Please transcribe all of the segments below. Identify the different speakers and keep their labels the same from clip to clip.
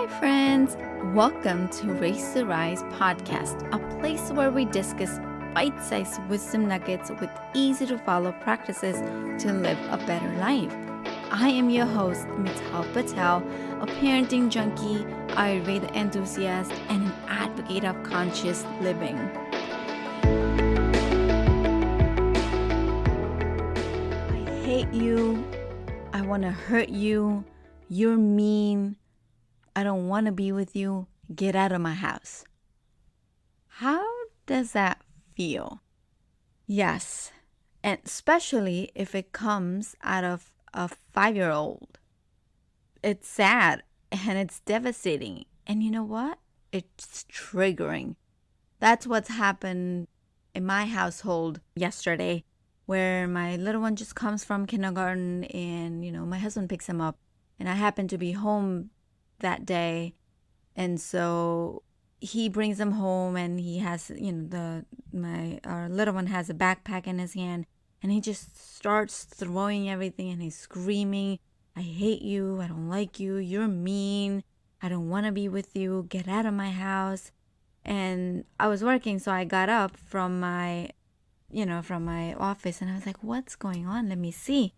Speaker 1: friends. Welcome to Race to Rise podcast, a place where we discuss bite sized wisdom nuggets with easy to follow practices to live a better life. I am your host, Mital Patel, a parenting junkie, Ayurveda enthusiast, and an advocate of conscious living. I hate you. I want to hurt you. You're mean. I don't want to be with you. Get out of my house. How does that feel? Yes, and especially if it comes out of a 5-year-old. It's sad and it's devastating. And you know what? It's triggering. That's what's happened in my household yesterday, where my little one just comes from kindergarten and, my husband picks him up. And I happen to be home that day, and so he brings them home, and he has our little one has a backpack in his hand, and he just starts throwing everything, and he's screaming, I hate you, I don't like you, you're mean, I don't want to be with you, get out of my house. And I was working, so I got up from my office, and I was like, what's going on? Let me see.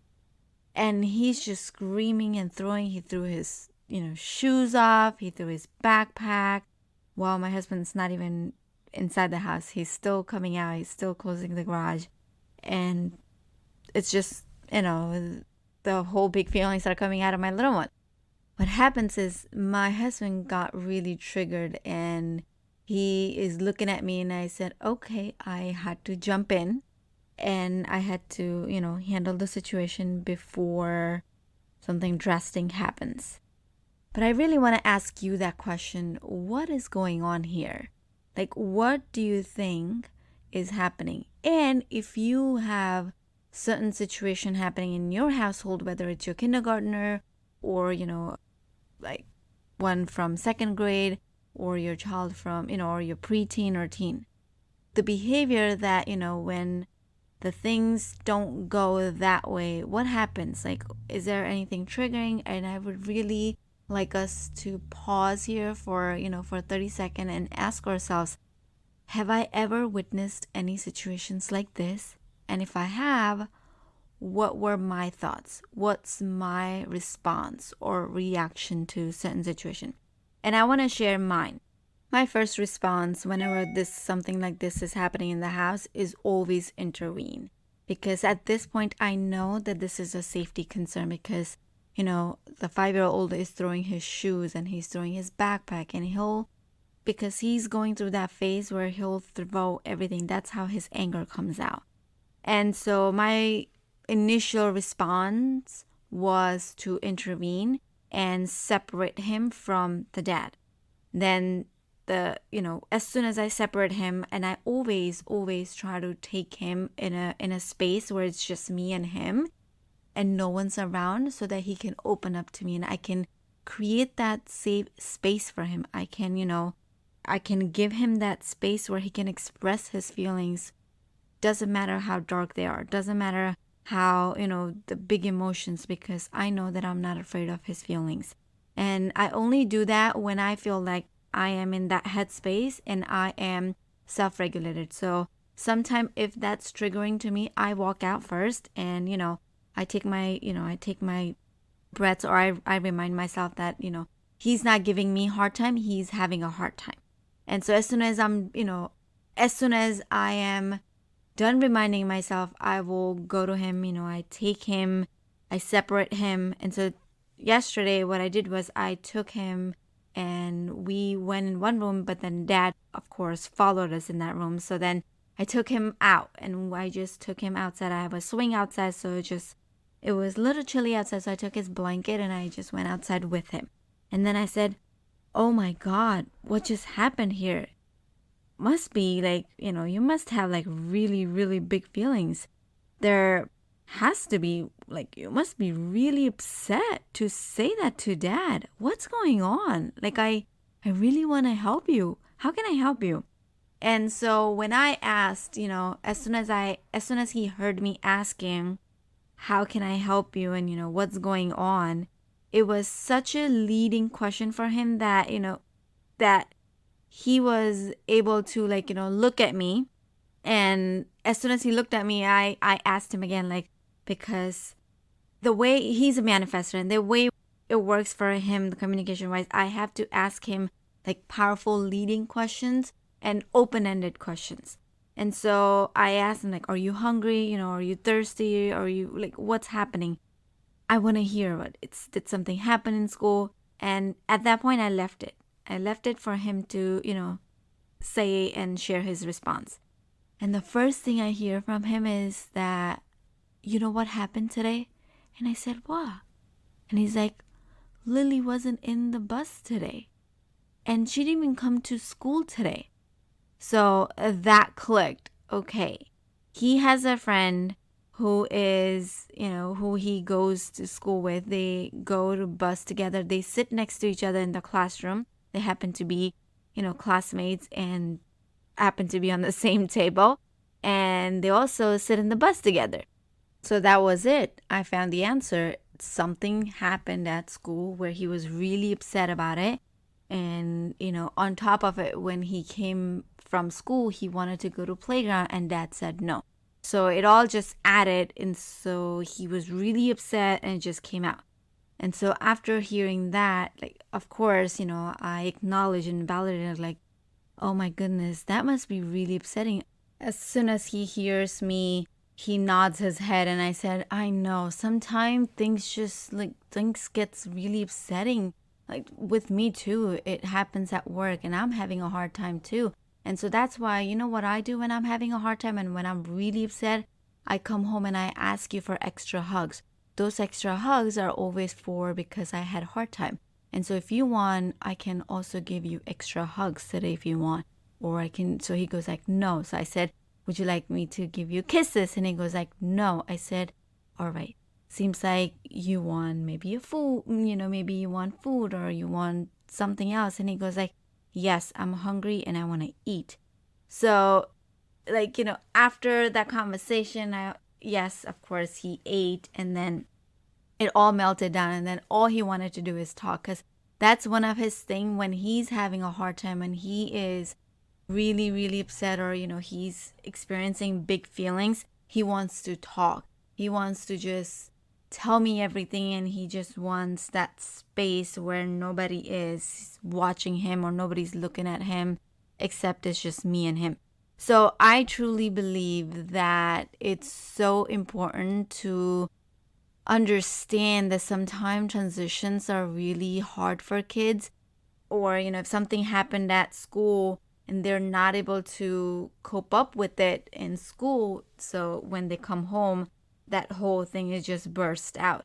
Speaker 1: And he's just screaming and throwing. He threw his shoes off. He threw his backpack while my husband's not even inside the house. He's still coming out. He's still closing the garage. And it's just, the whole big feelings are coming out of my little one. What happens is my husband got really triggered, and he is looking at me, and I said, okay, I had to jump in, and I had to, handle the situation before something drastic happens. But I really want to ask you that question. What is going on here? Like, what do you think is happening? And if you have certain situation happening in your household, whether it's your kindergartner or, like one from second grade, or your child from, or your preteen or teen, the behavior that, when the things don't go that way, what happens? Like, is there anything triggering? And I would really like us to pause here for 30 seconds and ask ourselves, have I ever witnessed any situations like this? And if I have, what were my thoughts? What's my response or reaction to certain situation? And I want to share mine. My first response whenever something like this is happening in the house is always intervene. Because at this point, I know that this is a safety concern, because the 5-year-old is throwing his shoes and he's throwing his backpack, and because he's going through that phase where he'll throw everything. That's how his anger comes out. And so my initial response was to intervene and separate him from the dad. Then as soon as I separate him, and I always try to take him in a space where it's just me and him, and no one's around, so that he can open up to me and I can create that safe space for him. I can give him that space where he can express his feelings. Doesn't matter how dark they are. Doesn't matter how, the big emotions, because I know that I'm not afraid of his feelings. And I only do that when I feel like I am in that headspace and I am self-regulated. So sometimes if that's triggering to me, I walk out first, and, I take my breaths, or I remind myself that, he's not giving me a hard time, he's having a hard time. And so as soon as I am done reminding myself, I will go to him, I take him, I separate him. And so yesterday what I did was I took him and we went in one room, but then dad, of course, followed us in that room. So then I took him out, and I just took him outside. I have a swing outside, so it was a little chilly outside, so I took his blanket and I just went outside with him. And then I said, oh my God, what just happened here? Must be like, you must have like really, really big feelings. There has to be, like, you must be really upset to say that to dad. What's going on? Like, I really want to help you. How can I help you? And so when I asked, as soon as he heard me asking, how can I help you? And, what's going on? it was such a leading question for him that, that he was able to, like, look at me. And as soon as he looked at me, I asked him again, like, because the way he's a manifestor and the way it works for him, the communication wise, I have to ask him like powerful leading questions and open-ended questions. And so I asked him, like, are you hungry? Are you thirsty? Are you, like, what's happening? I want to hear did something happen in school? And at that point, I left it. I left it for him to, say and share his response. And the first thing I hear from him is that, you know what happened today? And I said, what? And he's like, Lily wasn't in the bus today. And she didn't even come to school today. So that clicked. Okay. He has a friend who is, who he goes to school with. They go to bus together. They sit next to each other in the classroom. They happen to be, classmates and happen to be on the same table. And they also sit in the bus together. So that was it. I found the answer. Something happened at school where he was really upset about it. And, on top of it, when he came from school, he wanted to go to playground and dad said no. So it all just added. And so he was really upset and it just came out. And so after hearing that, like, of course, I acknowledge and validated, like, oh my goodness, that must be really upsetting. As soon as he hears me, he nods his head and I said, I know, sometimes things gets really upsetting. Like with me too, it happens at work and I'm having a hard time too. And so that's why, what I do when I'm having a hard time and when I'm really upset, I come home and I ask you for extra hugs. Those extra hugs are always because I had a hard time. And so if you want, I can also give you extra hugs today if you want. Or I can, so he goes like, no. So I said, would you like me to give you kisses? And he goes like, no. I said, all right. Seems like you want maybe maybe you want food or you want something else. And he goes like, yes, I'm hungry and I want to eat. So like, after that conversation, yes, of course he ate and then it all melted down. And then all he wanted to do is talk because that's one of his thing when he's having a hard time and he is really, really upset or, he's experiencing big feelings. He wants to talk. He wants to just tell me everything and he just wants that space where nobody is watching him or nobody's looking at him except it's just me and him. So I truly believe that it's so important to understand that sometimes transitions are really hard for kids or, if something happened at school and they're not able to cope up with it in school. So when they come home, that whole thing is just burst out.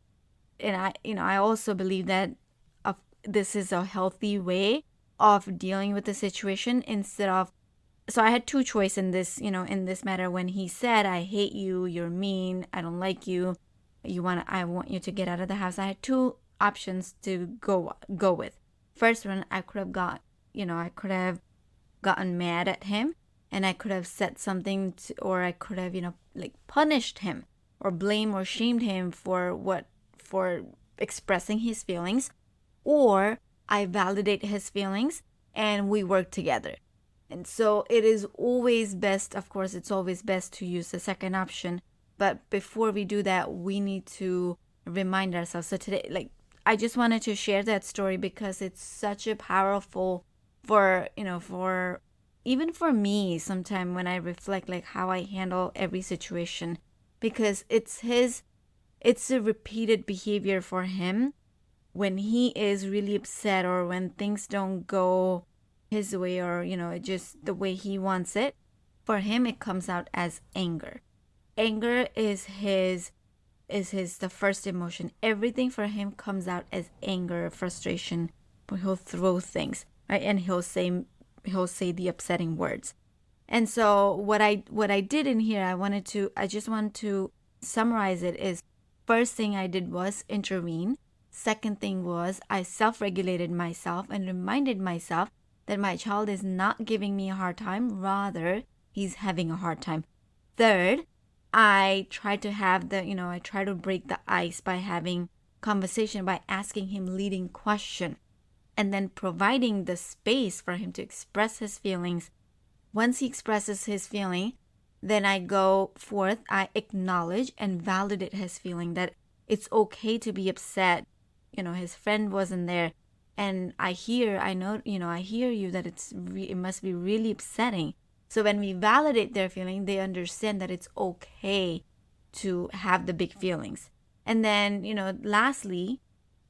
Speaker 1: And I also believe that this is a healthy way of dealing with the situation instead of, so I had two choices in this, in this matter when he said, I hate you, you're mean, I don't like you, I want you to get out of the house. I had two options to go with. First one, I could have gotten mad at him and I could have said something or I could have, punished him or blame or shamed him for expressing his feelings, or I validate his feelings and we work together. And so it is always best, of course, it's always best to use the second option. But before we do that, we need to remind ourselves. So today, I just wanted to share that story because it's such a powerful for even for me sometime when I reflect how I handle every situation, because it's a repeated behavior for him when he is really upset or when things don't go his way or just the way he wants it. For him it comes out as anger. Anger is the first emotion. Everything for him comes out as anger, frustration, but he'll throw things, right? And he'll say the upsetting words. And so what I did in here, I just want to summarize it is, first thing I did was intervene. Second thing was I self-regulated myself and reminded myself that my child is not giving me a hard time, rather he's having a hard time. Third, I try to break the ice by having conversation by asking him leading question and then providing the space for him to express his feelings. Once he expresses his feeling, then I go forth, I acknowledge and validate his feeling that it's okay to be upset. His friend wasn't there. And I hear you that it must be really upsetting. So when we validate their feeling, they understand that it's okay to have the big feelings. And then, lastly,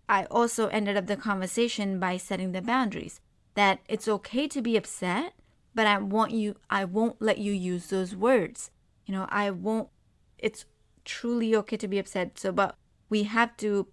Speaker 1: I also ended up the conversation by setting the boundaries that it's okay to be upset, but I won't let you use those words. It's truly okay to be upset. But we have to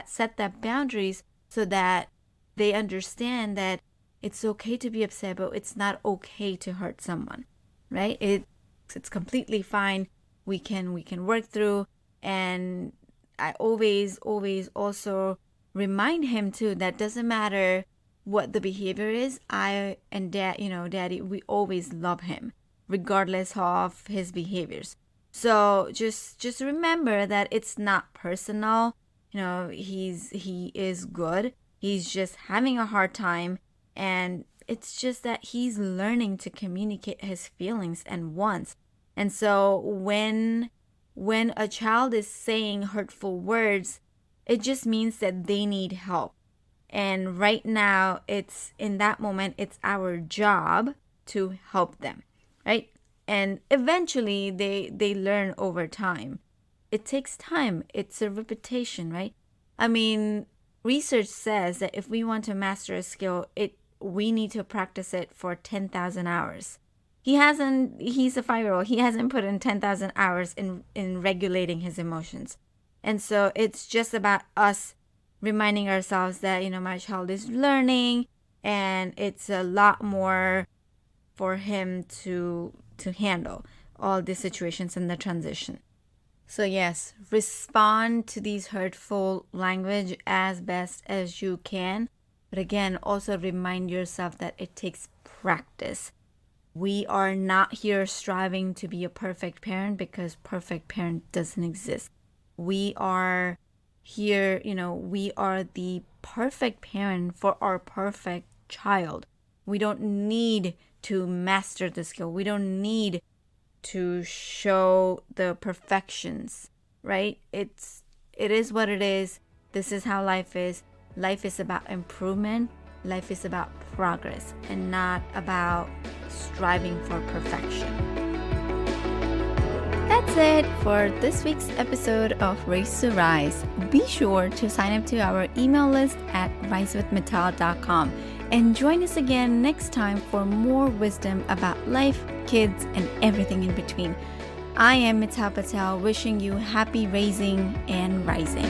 Speaker 1: set that boundaries so that they understand that it's okay to be upset, but it's not okay to hurt someone, right? It's completely fine. We can work through. And I always also remind him too that doesn't matter what the behavior is. I and Daddy, we always love him regardless of his behaviors. So just remember that it's not personal. He is good. He's just having a hard time, and it's just that he's learning to communicate his feelings and wants. And so when a child is saying hurtful words, it just means that they need help. And right now, it's in that moment, it's our job to help them, right? And eventually they learn over time. It takes time. It's a repetition, right? I mean, research says that if we want to master a skill, we need to practice it for 10,000 hours. He's a 5-year-old. He hasn't put in 10,000 hours in regulating his emotions. And so it's just about us reminding ourselves that, my child is learning, and it's a lot more for him to handle all these situations in the transition. So yes, respond to these hurtful language as best as you can. But again, also remind yourself that it takes practice. We are not here striving to be a perfect parent because perfect parent doesn't exist. We are here, we are the perfect parent for our perfect child. We don't need to master the skill. We don't need to show the perfections, right? It is what it is. This is how life is. Life is about improvement. Life is about progress and not about striving for perfection. That's it for this week's episode of Race to Rise. Be sure to sign up to our email list at risewithmittal.com and join us again next time for more wisdom about life, kids, and everything in between. I am Mittal Patel, wishing you happy raising and rising.